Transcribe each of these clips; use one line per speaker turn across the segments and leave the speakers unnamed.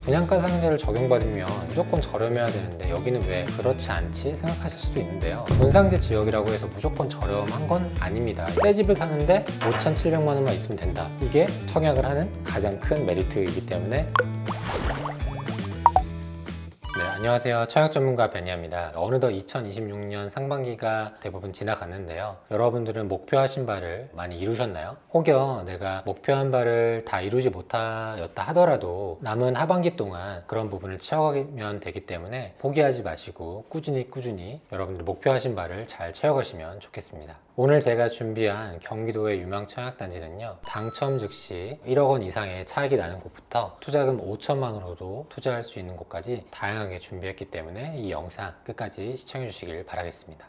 분양가 상한제를 적용받으면 무조건 저렴해야 되는데 여기는 왜 그렇지 않지 생각하실 수도 있는데요. 분상제 지역이라고 해서 무조건 저렴한 건 아닙니다. 새 집을 사는데 5,700만 원만 있으면 된다. 이게 청약을 하는 가장 큰 메리트이기 때문에. 네, 안녕하세요. 청약 전문가 베니아입니다. 어느덧 2026년 상반기가 대부분 지나갔는데요. 여러분들은 목표하신 바를 많이 이루셨나요? 혹여 내가 목표한 바를 다 이루지 못하였다 하더라도 남은 하반기 동안 그런 부분을 채워가면 되기 때문에 포기하지 마시고 꾸준히 여러분들 목표하신 바를 잘 채워가시면 좋겠습니다. 오늘 제가 준비한 경기도의 유망 청약단지는요, 당첨 즉시 1억 원 이상의 차익이 나는 곳부터 투자금 5천만 원으로도 투자할 수 있는 곳까지 다양하게 준비했기 때문에 이 영상 끝까지 시청해 주시길 바라겠습니다.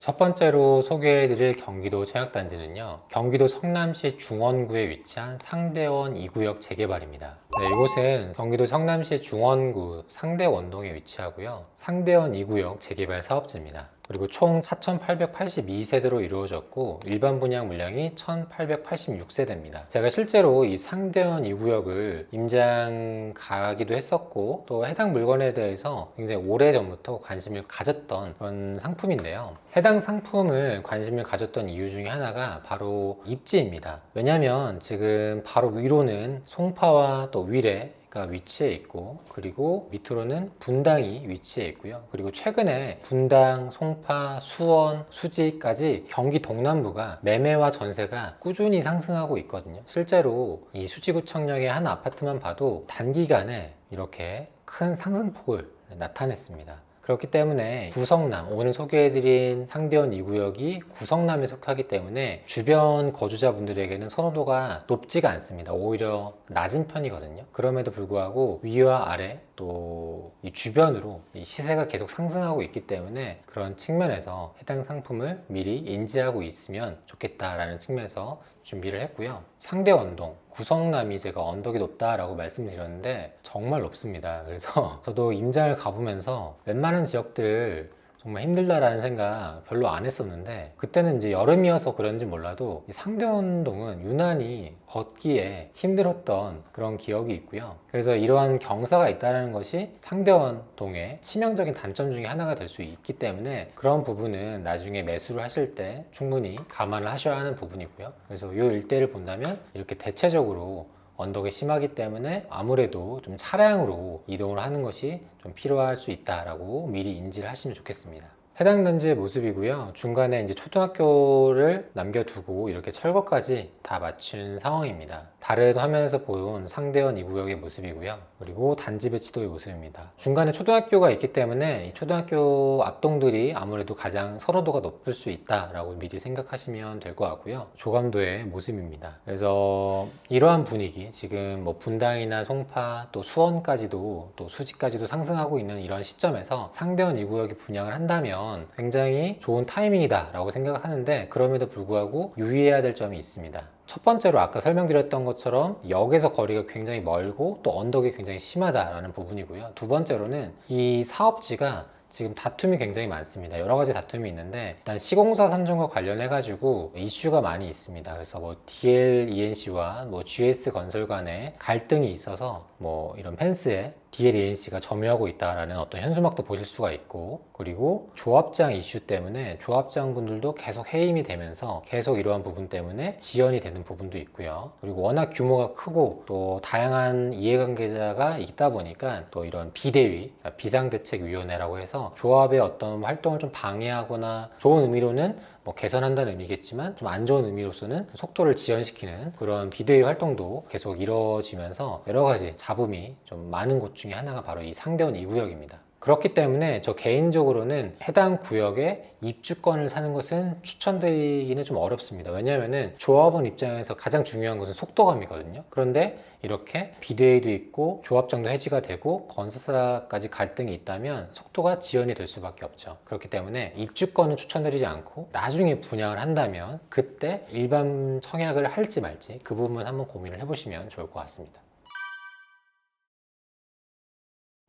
첫 번째로 소개해드릴 경기도 청약단지는요, 경기도 성남시 중원구에 위치한 상대원 2구역 재개발입니다. 네, 이곳은 경기도 성남시 중원구 상대원동에 위치하고요, 상대원 2구역 재개발 사업지입니다. 그리고 총 4,882세대로 이루어졌고 일반 분양 물량이 1,886세대입니다. 제가 실제로 이 상대원 2구역을 임장 가기도 했었고 또 해당 물건에 대해서 굉장히 오래전부터 관심을 가졌던 그런 상품인데요. 해당 상품을 관심을 가졌던 이유 중에 하나가 바로 입지입니다. 왜냐하면 지금 바로 위로는 송파와 또 위례 가 위치해 있고, 그리고 밑으로는 분당이 위치해 있고요. 그리고 최근에 분당, 송파, 수원, 수지까지 경기 동남부가 매매와 전세가 꾸준히 상승하고 있거든요. 실제로 이 수지구청역의 한 아파트만 봐도 단기간에 이렇게 큰 상승폭을 나타냈습니다. 그렇기 때문에 구성남, 오늘 소개해드린 상대원 2구역이 구성남에 속하기 때문에 주변 거주자분들에게는 선호도가 높지가 않습니다. 오히려 낮은 편이거든요. 그럼에도 불구하고 위와 아래 또 이 주변으로 이 시세가 계속 상승하고 있기 때문에 그런 측면에서 해당 상품을 미리 인지하고 있으면 좋겠다라는 측면에서 준비를 했고요. 상대원동, 구성남이 제가 언덕이 높다라고 말씀드렸는데 정말 높습니다. 그래서 저도 임장을 가보면서 웬만한 지역들 정말 힘들다라는 생각 별로 안 했었는데, 그때는 이제 여름이어서 그런지 몰라도 이 상대원동은 유난히 걷기에 힘들었던 그런 기억이 있고요. 그래서 이러한 경사가 있다는 것이 상대원동의 치명적인 단점 중에 하나가 될 수 있기 때문에 그런 부분은 나중에 매수를 하실 때 충분히 감안을 하셔야 하는 부분이고요. 그래서 이 일대를 본다면 이렇게 대체적으로 언덕이 심하기 때문에 아무래도 좀 차량으로 이동을 하는 것이 좀 필요할 수 있다라고 미리 인지를 하시면 좋겠습니다. 해당 단지의 모습이고요. 중간에 이제 초등학교를 남겨두고 이렇게 철거까지 다 마친 상황입니다. 다른 화면에서 본 상대원 2구역의 모습이고요. 그리고 단지 배치도의 모습입니다. 중간에 초등학교가 있기 때문에 이 초등학교 앞동들이 아무래도 가장 선호도가 높을 수 있다라고 미리 생각하시면 될 것 같고요. 조감도의 모습입니다. 그래서 이러한 분위기, 지금 뭐 분당이나 송파 또 수원까지도 또 수지까지도 상승하고 있는 이런 시점에서 상대원 2구역이 분양을 한다면 굉장히 좋은 타이밍이다 라고 생각을 하는데, 그럼에도 불구하고 유의해야 될 점이 있습니다. 첫 번째로 아까 설명드렸던 것처럼 역에서 거리가 굉장히 멀고 또 언덕이 굉장히 심하다라는 부분이고요. 두 번째로는 이 사업지가 지금 다툼이 굉장히 많습니다. 여러 가지 다툼이 있는데, 일단 시공사 선정과 관련해 가지고 이슈가 많이 있습니다. 그래서 뭐 DLENC와 뭐 GS 건설 간에 갈등이 있어서 뭐 이런 펜스에 DLENC가 점유하고 있다라는 어떤 현수막도 보실 수가 있고, 그리고 조합장 이슈 때문에 조합장 분들도 계속 해임이 되면서 계속 이러한 부분 때문에 지연이 되는 부분도 있고요. 그리고 워낙 규모가 크고 또 다양한 이해관계자가 있다 보니까 또 이런 비대위, 비상대책위원회라고 해서 조합의 어떤 활동을 좀 방해하거나, 좋은 의미로는 뭐 개선한다는 의미겠지만 좀 안 좋은 의미로서는 속도를 지연시키는 그런 비대위 활동도 계속 이루어지면서 여러 가지 잡음이 좀 많은 곳 중에 하나가 바로 이 상대원 2구역입니다. 그렇기 때문에 저 개인적으로는 해당 구역에 입주권을 사는 것은 추천드리기는 좀 어렵습니다. 왜냐하면 조합원 입장에서 가장 중요한 것은 속도감이거든요. 그런데 이렇게 비대위도 있고 조합장도 해지가 되고 건설사까지 갈등이 있다면 속도가 지연이 될 수밖에 없죠. 그렇기 때문에 입주권은 추천드리지 않고 나중에 분양을 한다면 그때 일반 청약을 할지 말지 그 부분 한번 고민을 해보시면 좋을 것 같습니다.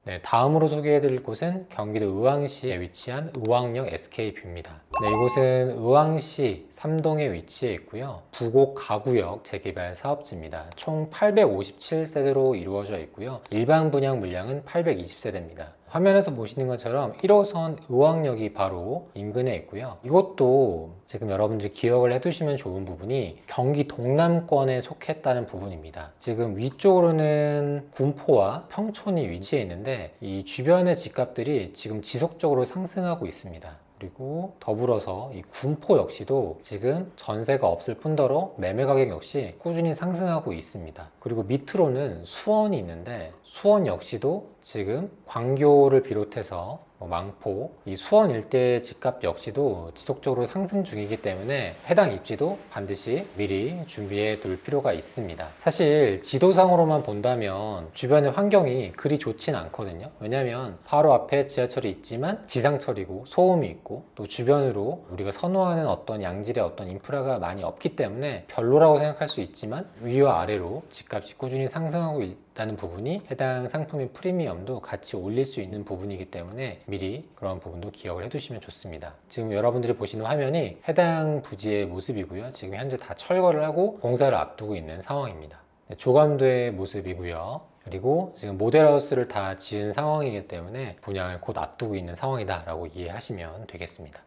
네, 다음으로 소개해드릴 곳은 경기도 의왕시에 위치한 의왕역 SK뷰입니다. 네, 이곳은 의왕시 3동에 위치해 있고요. 부곡 가구역 재개발 사업지입니다. 총 857세대로 이루어져 있고요. 일반 분양 물량은 820세대입니다. 화면에서 보시는 것처럼 1호선 의왕역이 바로 인근에 있고요. 이것도 지금 여러분들이 기억을 해두시면 좋은 부분이 경기 동남권에 속했다는 부분입니다. 지금 위쪽으로는 군포와 평촌이 위치해 있는데 이 주변의 집값들이 지금 지속적으로 상승하고 있습니다. 그리고 더불어서 이 군포 역시도 지금 전세가 없을 뿐더러 매매 가격 역시 꾸준히 상승하고 있습니다. 그리고 밑으로는 수원이 있는데 수원 역시도 지금 광교를 비롯해서 망포, 이 수원 일대의 집값 역시도 지속적으로 상승 중이기 때문에 해당 입지도 반드시 미리 준비해 둘 필요가 있습니다. 사실 지도상으로만 본다면 주변의 환경이 그리 좋진 않거든요. 왜냐하면 바로 앞에 지하철이 있지만 지상철이고 소음이 있고 또 주변으로 우리가 선호하는 어떤 양질의 어떤 인프라가 많이 없기 때문에 별로라고 생각할 수 있지만 위와 아래로 집값이 꾸준히 상승하고 있다는 부분이 해당 상품의 프리미엄도 같이 올릴 수 있는 부분이기 때문에 미리 그런 부분도 기억을 해두시면 좋습니다. 지금 여러분들이 보시는 화면이 해당 부지의 모습이고요. 지금 현재 다 철거를 하고 공사를 앞두고 있는 상황입니다. 조감도의 모습이고요. 그리고 지금 모델하우스를 다 지은 상황이기 때문에 분양을 곧 앞두고 있는 상황이다 라고 이해하시면 되겠습니다.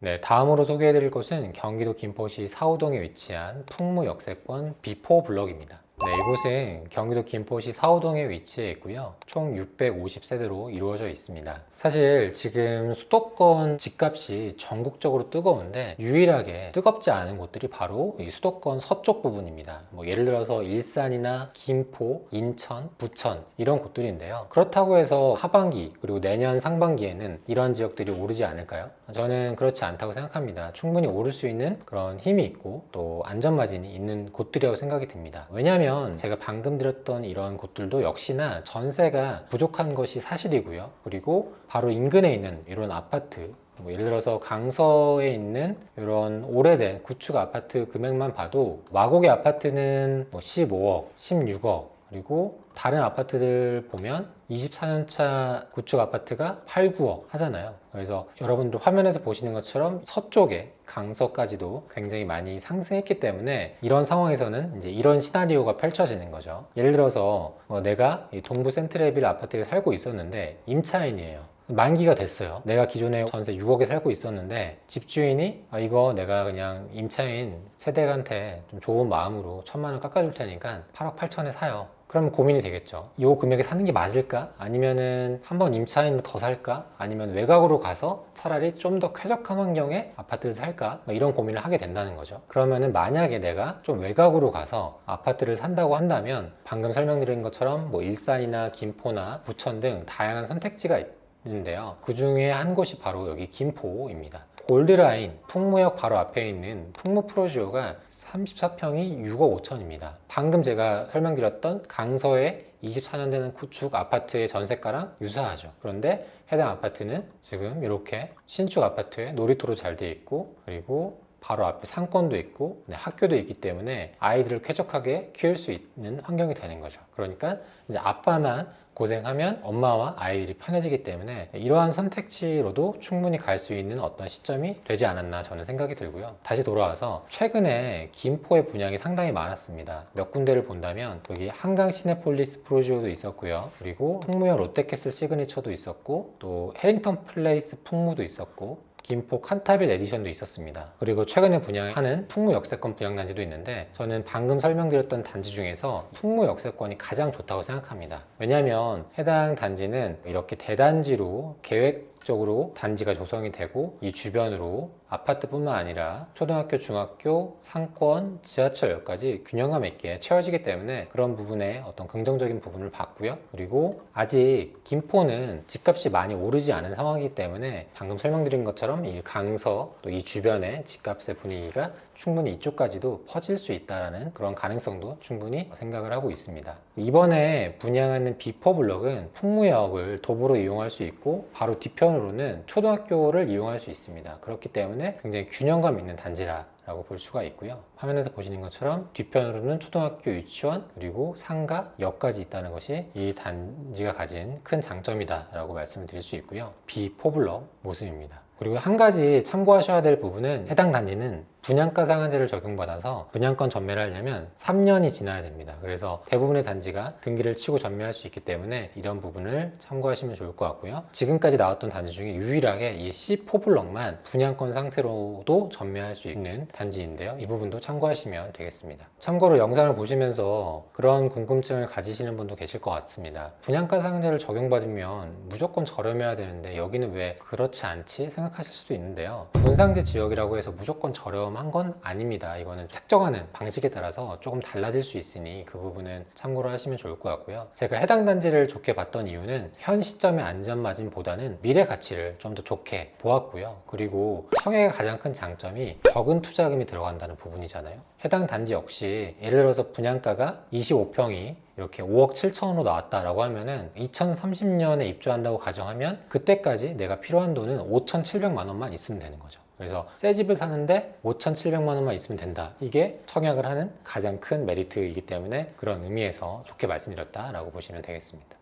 네, 다음으로 소개해드릴 곳은 경기도 김포시 사호동에 위치한 풍무역세권 B4 블럭입니다. 네, 이곳은 경기도 김포시 사호동에 위치해 있고요. 총 650세대로 이루어져 있습니다. 사실 지금 수도권 집값이 전국적으로 뜨거운데 유일하게 뜨겁지 않은 곳들이 바로 이 수도권 서쪽 부분입니다. 예를 들어서 일산이나 김포, 인천, 부천 이런 곳들인데요. 그렇다고 해서 하반기 그리고 내년 상반기에는 이런 지역들이 오르지 않을까요? 저는 그렇지 않다고 생각합니다. 충분히 오를 수 있는 그런 힘이 있고 또 안전마진이 있는 곳들이라고 생각이 듭니다. 왜냐하면 제가 방금 드렸던 이런 곳들도 역시나 전세가 부족한 것이 사실이고요. 그리고 바로 인근에 있는 이런 아파트 예를 들어서 강서에 있는 이런 오래된 구축 아파트 금액만 봐도 마곡의 아파트는 15억, 16억 그리고 다른 아파트들 보면 24년차 구축 아파트가 8, 9억 하잖아요. 그래서 여러분들 화면에서 보시는 것처럼 서쪽에 강서까지도 굉장히 많이 상승했기 때문에 이런 상황에서는 이제 이런 시나리오가 펼쳐지는 거죠. 예를 들어서 내가 이 동부 센트레빌 아파트에 살고 있었는데 임차인이에요. 만기가 됐어요. 내가 기존에 전세 6억에 살고 있었는데 집주인이 이거 내가 그냥 임차인 세댁한테 좀 좋은 마음으로 1,000만 원 깎아줄 테니까 8억 8천에 사요. 그러면 고민이 되겠죠. 이 금액에 사는 게 맞을까? 아니면은 한번 임차인으로 더 살까? 아니면 외곽으로 가서 차라리 좀 더 쾌적한 환경의 아파트를 살까? 이런 고민을 하게 된다는 거죠. 그러면은 만약에 내가 좀 외곽으로 가서 아파트를 산다고 한다면 방금 설명드린 것처럼 일산이나 김포나 부천 등 다양한 선택지가 있는데요. 그 중에 한 곳이 바로 여기 김포입니다. 골드라인 풍무역 바로 앞에 있는 풍무 프로지오가 34평이 6억 5천입니다. 방금 제가 설명드렸던 강서의 24년 되는 구축 아파트의 전세가랑 유사하죠. 그런데 해당 아파트는 지금 이렇게 신축 아파트에 놀이터로 잘 되어 있고 그리고 바로 앞에 상권도 있고 학교도 있기 때문에 아이들을 쾌적하게 키울 수 있는 환경이 되는 거죠. 그러니까 이제 아빠만 고생하면 엄마와 아이들이 편해지기 때문에 이러한 선택지로도 충분히 갈 수 있는 어떤 시점이 되지 않았나 저는 생각이 들고요. 다시 돌아와서 최근에 김포의 분양이 상당히 많았습니다. 몇 군데를 본다면 여기 한강 시내폴리스 프로지오도 있었고요. 그리고 풍무역 롯데캐슬 시그니처도 있었고 또 해링턴 플레이스 풍무도 있었고 김포 칸타빌 에디션도 있었습니다. 그리고 최근에 분양하는 풍무 역세권 분양단지도 있는데 저는 방금 설명드렸던 단지 중에서 풍무 역세권이 가장 좋다고 생각합니다. 왜냐하면 해당 단지는 이렇게 대단지로 계획적으로 단지가 조성이 되고 이 주변으로 아파트뿐만 아니라 초등학교, 중학교, 상권, 지하철역까지 균형감 있게 채워지기 때문에 그런 부분에 어떤 긍정적인 부분을 봤고요. 그리고 아직 김포는 집값이 많이 오르지 않은 상황이기 때문에 방금 설명드린 것처럼 이 강서 또 이 주변의 집값의 분위기가 충분히 이쪽까지도 퍼질 수 있다는 그런 가능성도 충분히 생각을 하고 있습니다. 이번에 분양하는 B4 블럭은 풍무역을 도보로 이용할 수 있고 바로 뒤편으로는 초등학교를 이용할 수 있습니다. 그렇기 때문에 굉장히 균형감 있는 단지라 라고 볼 수가 있고요. 화면에서 보시는 것처럼 뒤편으로는 초등학교, 유치원, 그리고 상가, 역까지 있다는 것이 이 단지가 가진 큰 장점이다 라고 말씀을 드릴 수 있고요. 비포블럭 모습입니다. 그리고 한 가지 참고하셔야 될 부분은 해당 단지는 분양가 상한제를 적용받아서 분양권 전매를 하려면 3년이 지나야 됩니다. 그래서 대부분의 단지가 등기를 치고 전매할 수 있기 때문에 이런 부분을 참고하시면 좋을 것 같고요. 지금까지 나왔던 단지 중에 유일하게 이 C4블럭만 분양권 상태로도 전매할 수 있는 단지인데요. 이 부분도 참고하시면 되겠습니다. 참고로 영상을 보시면서 그런 궁금증을 가지시는 분도 계실 것 같습니다. 분양가 상한제를 적용받으면 무조건 저렴해야 되는데 여기는 왜 그렇지 않지 생각하실 수도 있는데요. 분상지 지역이라고 해서 무조건 저렴한 건 아닙니다. 이거는 책정하는 방식에 따라서 조금 달라질 수 있으니 그 부분은 참고를 하시면 좋을 것 같고요. 제가 해당 단지를 좋게 봤던 이유는 현 시점의 안전마진보다는 미래 가치를 좀 더 좋게 보았고요. 그리고 청약의 가장 큰 장점이 적은 투자금이 들어간다는 부분이잖아요. 해당 단지 역시 예를 들어서 분양가가 25평이 이렇게 5억 7천으로 나왔다라고 하면은 2030년에 입주한다고 가정하면 그때까지 내가 필요한 돈은 5,700만 원만 있으면 되는 거죠. 그래서 새 집을 사는데 5,700만 원만 있으면 된다. 이게 청약을 하는 가장 큰 메리트이기 때문에 그런 의미에서 좋게 말씀드렸다라고 보시면 되겠습니다.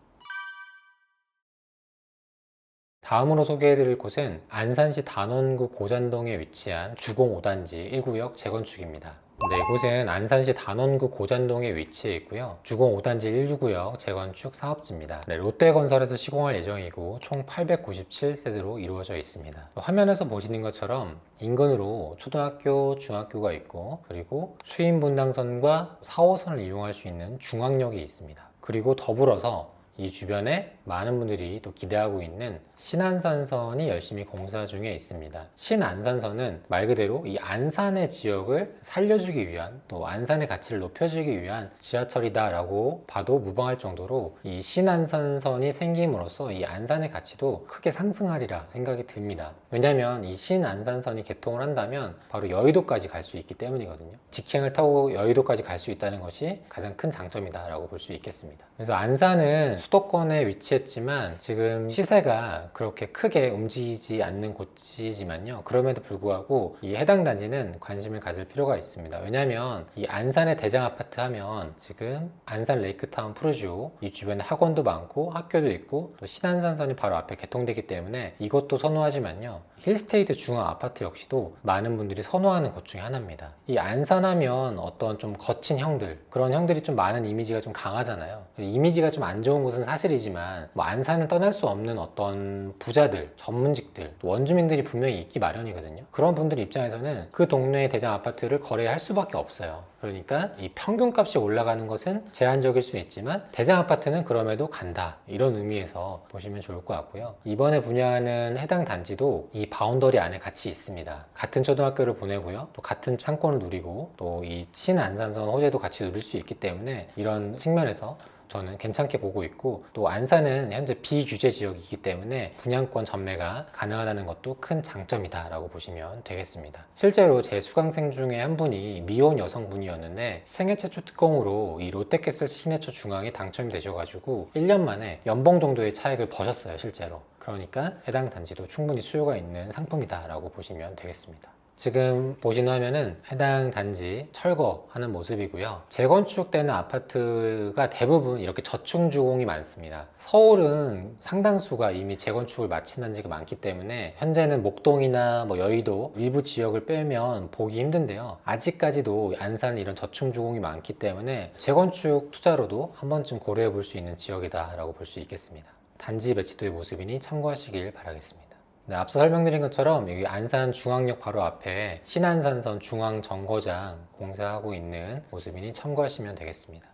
다음으로 소개해드릴 곳은 안산시 단원구 고잔동에 위치한 주공 5단지 1구역 재건축입니다. 네, 이곳은 안산시 단원구 고잔동에 위치해 있고요. 주공 5단지 1구역 재건축 사업지입니다. 네, 롯데건설에서 시공할 예정이고 총 897세대로 이루어져 있습니다. 화면에서 보시는 것처럼 인근으로 초등학교, 중학교가 있고 그리고 수인분당선과 4호선을 이용할 수 있는 중앙역이 있습니다. 그리고 더불어서 이 주변에 많은 분들이 또 기대하고 있는 신안산선이 열심히 공사 중에 있습니다. 신안산선은 말 그대로 이 안산의 지역을 살려주기 위한 또 안산의 가치를 높여주기 위한 지하철이다 라고 봐도 무방할 정도로 이 신안산선이 생김으로써 이 안산의 가치도 크게 상승하리라 생각이 듭니다. 왜냐하면 이 신안산선이 개통을 한다면 바로 여의도까지 갈 수 있기 때문이거든요. 직행을 타고 여의도까지 갈 수 있다는 것이 가장 큰 장점이다 라고 볼 수 있겠습니다. 그래서 안산은 수도권에 위치했지만 지금 시세가 그렇게 크게 움직이지 않는 곳이지만요. 그럼에도 불구하고 이 해당 단지는 관심을 가질 필요가 있습니다. 왜냐하면 이 안산의 대장 아파트 하면 지금 안산 레이크타운 푸르지오 이 주변에 학원도 많고 학교도 있고 또 신안산선이 바로 앞에 개통되기 때문에 이것도 선호하지만요. 힐스테이트 중앙 아파트 역시도 많은 분들이 선호하는 곳 중에 하나입니다. 이 안산하면 어떤 좀 거친 형들 그런 형들이 좀 많은 이미지가 좀 강하잖아요. 이미지가 좀 안 좋은 곳은 사실이지만 뭐 안산을 떠날 수 없는 어떤 부자들, 전문직들, 원주민들이 분명히 있기 마련이거든요. 그런 분들 입장에서는 그 동네의 대장 아파트를 거래할 수밖에 없어요. 그러니까 이 평균값이 올라가는 것은 제한적일 수 있지만 대장 아파트는 그럼에도 간다 이런 의미에서 보시면 좋을 것 같고요. 이번에 분양하는 해당 단지도 이 바운더리 안에 같이 있습니다. 같은 초등학교를 보내고요, 또 같은 상권을 누리고 또 이 신안산선 호재도 같이 누릴 수 있기 때문에 이런 측면에서 저는 괜찮게 보고 있고 또 안산은 현재 비규제 지역이기 때문에 분양권 전매가 가능하다는 것도 큰 장점이다 라고 보시면 되겠습니다. 실제로 제 수강생 중에 한 분이 미혼 여성분이었는데 생애 최초 특공으로 이 롯데캐슬 시그네처 중앙에 당첨이 되셔가지고 1년 만에 연봉 정도의 차익을 버셨어요 실제로. 그러니까 해당 단지도 충분히 수요가 있는 상품이다 라고 보시면 되겠습니다. 지금 보시는 화면은 해당 단지 철거하는 모습이고요. 재건축되는 아파트가 대부분 이렇게 저층주공이 많습니다. 서울은 상당수가 이미 재건축을 마친 단지가 많기 때문에 현재는 목동이나 뭐 여의도 일부 지역을 빼면 보기 힘든데요. 아직까지도 안산은 이런 저층주공이 많기 때문에 재건축 투자로도 한 번쯤 고려해 볼 수 있는 지역이다 라고 볼 수 있겠습니다. 단지 매치도의 모습이니 참고하시길 바라겠습니다. 네, 앞서 설명드린 것처럼 여기 안산 중앙역 바로 앞에 신안산선 중앙정거장 공사하고 있는 모습이니 참고하시면 되겠습니다.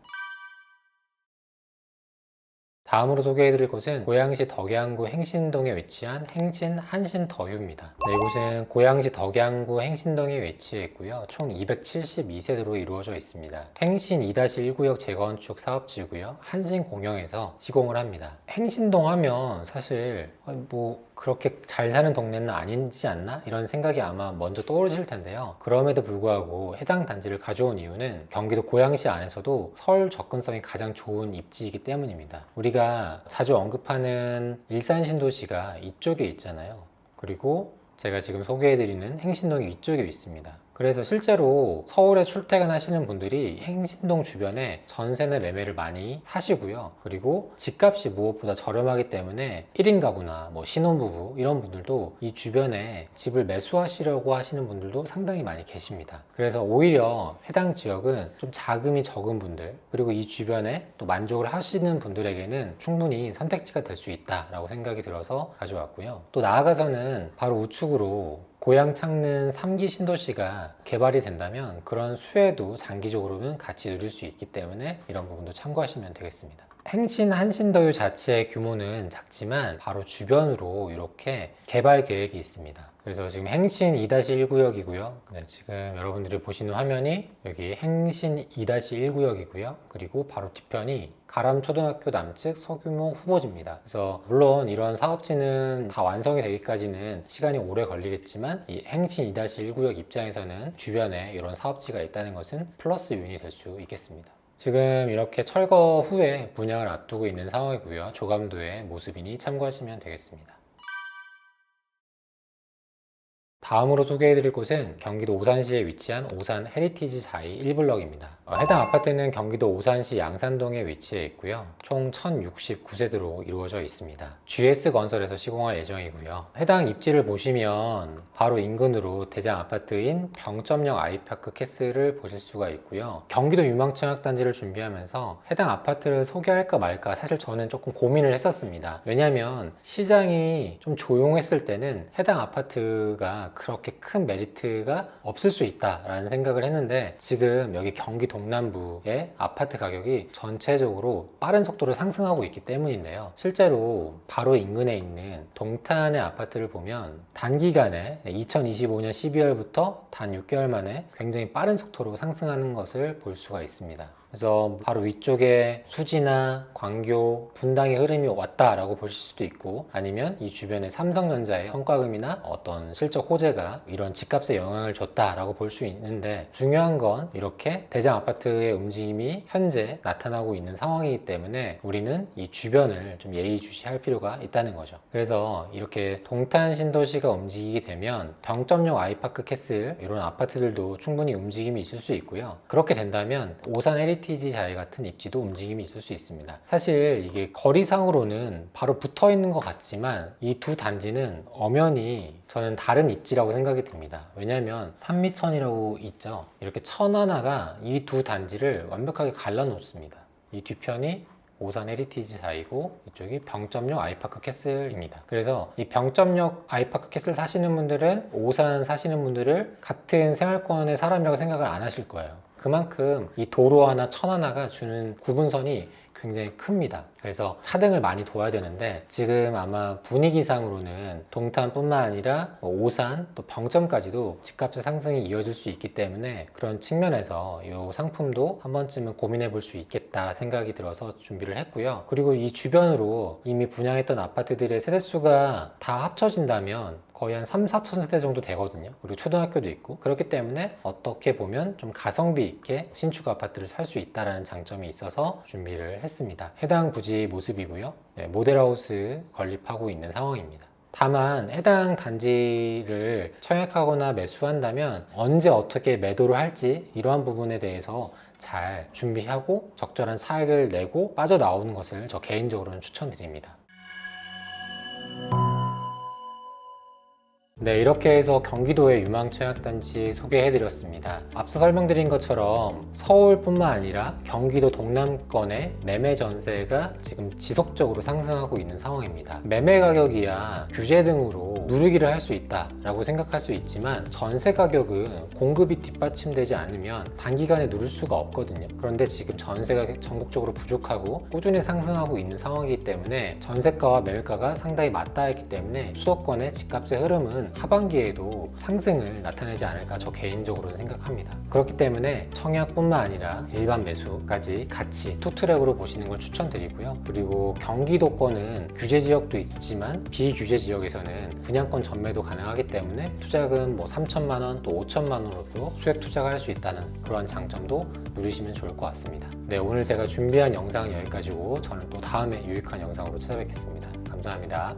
다음으로 소개해드릴 곳은 고양시 덕양구 행신동에 위치한 행신 한신더유입니다. 네, 이곳은 고양시 덕양구 행신동에 위치해 있고요. 총 272세대로 이루어져 있습니다. 행신 2-1구역 재건축 사업지고요. 한신공영에서 시공을 합니다. 행신동 하면 사실 뭐 그렇게 잘 사는 동네는 아니지 않나? 이런 생각이 아마 먼저 떠오르실 텐데요. 그럼에도 불구하고 해당 단지를 가져온 이유는 경기도 고양시 안에서도 서울 접근성이 가장 좋은 입지이기 때문입니다. 우리가 자주 언급하는 일산 신도시가 이쪽에 있잖아요. 그리고 제가 지금 소개해드리는 행신동이 이쪽에 있습니다. 그래서 실제로 서울에 출퇴근하시는 분들이 행신동 주변에 전세나 매매를 많이 사시고요. 그리고 집값이 무엇보다 저렴하기 때문에 1인 가구나 뭐 신혼부부 이런 분들도 이 주변에 집을 매수하시려고 하시는 분들도 상당히 많이 계십니다. 그래서 오히려 해당 지역은 좀 자금이 적은 분들, 그리고 이 주변에 또 만족을 하시는 분들에게는 충분히 선택지가 될 수 있다라고 생각이 들어서 가져왔고요. 또 나아가서는 바로 우측으로 고향 찾는 3기 신도시가 개발이 된다면 그런 수혜도 장기적으로는 같이 누릴 수 있기 때문에 이런 부분도 참고하시면 되겠습니다. 행신 한신더유 자체의 규모는 작지만 바로 주변으로 이렇게 개발 계획이 있습니다. 그래서 지금 행신 2-1구역이고요. 네, 지금 여러분들이 보시는 화면이 여기 행신 2-1구역이고요. 그리고 바로 뒤편이 가람초등학교 남측 소규모 후보지입니다. 그래서 물론 이런 사업지는 다 완성이 되기까지는 시간이 오래 걸리겠지만 이 행신 2-1구역 입장에서는 주변에 이런 사업지가 있다는 것은 플러스 요인이 될 수 있겠습니다. 지금 이렇게 철거 후에 분양을 앞두고 있는 상황이고요. 조감도의 모습이니 참고하시면 되겠습니다. 다음으로 소개해드릴 곳은 경기도 오산시에 위치한 오산 헤리티지 자이 1블럭입니다. 해당 아파트는 경기도 오산시 양산동에 위치해 있고요. 총 1069세대로 이루어져 있습니다. GS건설에서 시공할 예정이고요. 해당 입지를 보시면 바로 인근으로 대장 아파트인 병점역 아이파크 캐슬을 보실 수가 있고요. 경기도 유망청약단지를 준비하면서 해당 아파트를 소개할까 말까 사실 저는 조금 고민을 했었습니다. 왜냐하면 시장이 좀 조용했을 때는 해당 아파트가 그렇게 큰 메리트가 없을 수 있다라는 생각을 했는데 지금 여기 경기 동남부의 아파트 가격이 전체적으로 빠른 속도로 상승하고 있기 때문인데요. 실제로 바로 인근에 있는 동탄의 아파트를 보면 단기간에 2025년 12월부터 단 6개월 만에 굉장히 빠른 속도로 상승하는 것을 볼 수가 있습니다. 그래서 바로 위쪽에 수지나 광교, 분당의 흐름이 왔다라고 보실 수도 있고 아니면 이 주변에 삼성전자의 성과금이나 어떤 실적 호재가 이런 집값에 영향을 줬다라고 볼 수 있는데 중요한 건 이렇게 대장 아파트의 움직임이 현재 나타나고 있는 상황이기 때문에 우리는 이 주변을 좀 예의주시할 필요가 있다는 거죠. 그래서 이렇게 동탄 신도시가 움직이게 되면 병점역 아이파크 캐슬 이런 아파트들도 충분히 움직임이 있을 수 있고요. 그렇게 된다면 오산 헤리티지 자이 같은 입지도 움직임이 있을 수 있습니다. 사실 이게 거리상으로는 바로 붙어 있는 것 같지만 이 두 단지는 엄연히 저는 다른 입지라고 생각이 듭니다. 왜냐하면 산미천이라고 있죠. 이렇게 천 하나가 이 두 단지를 완벽하게 갈라놓습니다. 이 뒤편이 오산 헤리티지 자이고 이쪽이 병점역 아이파크 캐슬입니다. 그래서 이 병점역 아이파크 캐슬 사시는 분들은 오산 사시는 분들을 같은 생활권의 사람이라고 생각을 안 하실 거예요. 그만큼 이 도로 하나 천 하나가 주는 구분선이 굉장히 큽니다. 그래서 차등을 많이 둬야 되는데 지금 아마 분위기상으로는 동탄뿐만 아니라 오산 또 병점까지도 집값의 상승이 이어질 수 있기 때문에 그런 측면에서 이 상품도 한 번쯤은 고민해 볼 수 있겠다 생각이 들어서 준비를 했고요. 그리고 이 주변으로 이미 분양했던 아파트들의 세대수가 다 합쳐진다면 거의 한 3-4천 세대 정도 되거든요. 그리고 초등학교도 있고 그렇기 때문에 어떻게 보면 좀 가성비 있게 신축 아파트를 살 수 있다는 장점이 있어서 준비를 했습니다. 해당 부지 모습이고요. 네, 모델하우스 건립하고 있는 상황입니다. 다만 해당 단지를 청약하거나 매수한다면 언제 어떻게 매도를 할지 이러한 부분에 대해서 잘 준비하고 적절한 차익을 내고 빠져나오는 것을 저 개인적으로는 추천드립니다. 네, 이렇게 해서 경기도의 유망청약단지 소개해드렸습니다. 앞서 설명드린 것처럼 서울뿐만 아니라 경기도 동남권의 매매 전세가 지금 지속적으로 상승하고 있는 상황입니다. 매매 가격이야 규제 등으로 누르기를 할 수 있다라고 생각할 수 있지만 전세 가격은 공급이 뒷받침되지 않으면 단기간에 누를 수가 없거든요. 그런데 지금 전세가 전국적으로 부족하고 꾸준히 상승하고 있는 상황이기 때문에 전세가와 매매가가 상당히 맞닿아있기 때문에 수도권의 집값의 흐름은 하반기에도 상승을 나타내지 않을까 저 개인적으로는 생각합니다. 그렇기 때문에 청약뿐만 아니라 일반 매수까지 같이 투트랙으로 보시는 걸 추천드리고요. 그리고 경기도권은 규제 지역도 있지만 비규제 지역에서는 분양권 전매도 가능하기 때문에 투자금 3천만 원 또 5천만 원으로도 수액 투자가 할 수 있다는 그런 장점도 누리시면 좋을 것 같습니다. 네, 오늘 제가 준비한 영상은 여기까지고 저는 또 다음에 유익한 영상으로 찾아뵙겠습니다. 감사합니다.